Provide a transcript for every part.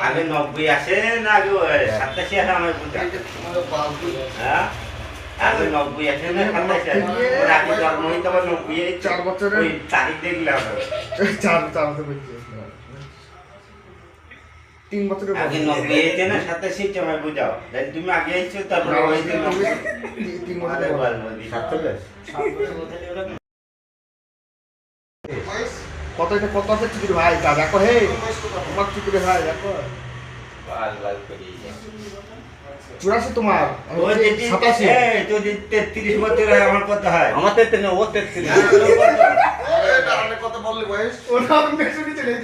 আগে 90 আসে না আগে 87 আসে আমার বুঝা হ্যাঁ আগে 90 আসে না 87 আসে ওর আগে জন্ম হইতে আমার 90 4 বছরের ওই তারিখ দেখলাম 4 বছর বলছি 3 বছরের আগে 90 এতে না 87 তে আমার বুঝাও তাই তুমি আগে আইছো তারপর ওই দিন 3 বছরের বলবো 47 কত এটা কত আছে চিকুর ভাই তা দেখো হে তোমার চিকুরে ভাই দেখো বাল বাল করি 84 তোমার ওই 87 এ তো 33 বছর আমার কত হয় আমার 33 না ও 33 এটা আপনি কত বললি বয়স ওটা আমি বেশি নিচে নেই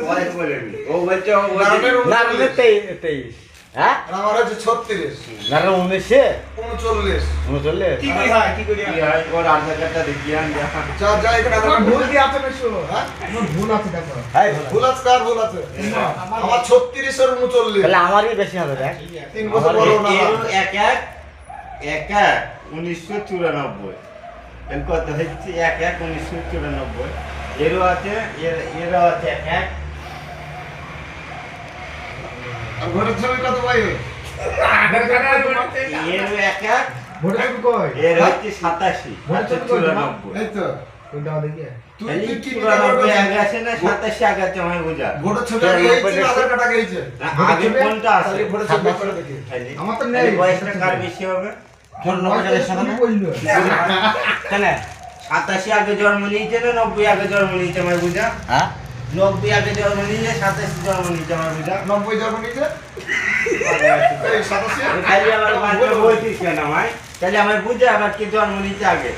বয়স বলেনি ও বলছে ও না 23 হ্যাঁ আমার আছে 36 না 19 39 কি করি হয় কি হয় ওর আধার কার্ডটা দেখিয়ে আন যা যা এখানে আমার ভুল কি আছে মেশো হ্যাঁ আমার ভুল আছে দেখো হ্যাঁ ভুল আছে কার ভুল আছে আমার 36 এর 39 তাহলে আমারই বেশি হবে দেখ 3 বছর বড় না 1994 এর কত হচ্ছে 1994 এরও আছে এরও আছে 11 আর ঘরের ছবি কত ভাই আধার কার্ডে এর 11 ভোট ছবি কই এর হচ্ছে 87 ভোট ছবি 94 এই তো কোনটা দেখি তুই কি 94 আগে আছে না 87 আগে আছে আমি বুঝা ভোট ছবি আগে এইছে আধার কার্ড আগে এইছে আগে কোনটা আছে ভোট ছবি করে দেখি আমার তো নেই বয়সটা কার বেশি হবে কোন নম্বরের সাথে বললো কেন 87 আগে জন্ম নিয়েছে না 90 আগে জন্ম নিয়েছে আমি বুঝা হ্যাঁ 90 আগে জন্ম নিয়েছে 87 জন্ম নিয়েছে আমার বুঝা 90 জন্ম নিয়েছে এই 87 খালি আমার বাচ্চা বলতিস কেন ভাই তাহলে আমি বুঝা আবার কি জন্ম নিয়েছে আগে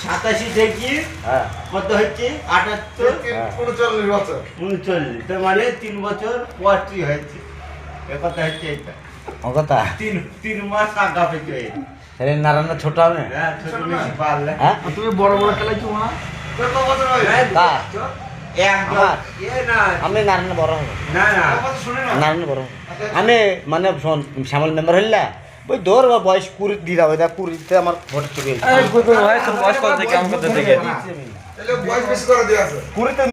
87 থেকে হ্যাঁ কত হচ্ছে 78 39 বছর 39 তো মানে 3 বছর পরই হয়েছে এ কথা হচ্ছে এটা ও কথা 3 মাস আগা পেতে আরে নারায়ণ ছোট হবে হ্যাঁ ছোট বেশি পারলে হ্যাঁ তুমি বড় বড় খেলাইছো না কত বছর হয় তা আমি নারায়ণ বড় হব না না নারায়ণ বড় আমি মানে শ্যামল মেম্বার হইলা ওই দৌড় বয়স 20 দিয়ে দাও এটা 20 তে আমার ভোট চলে গেছে বয়স কত থেকে আমার কাছে থেকে তাহলে বয়স বেশি করে দেয়া আছে 20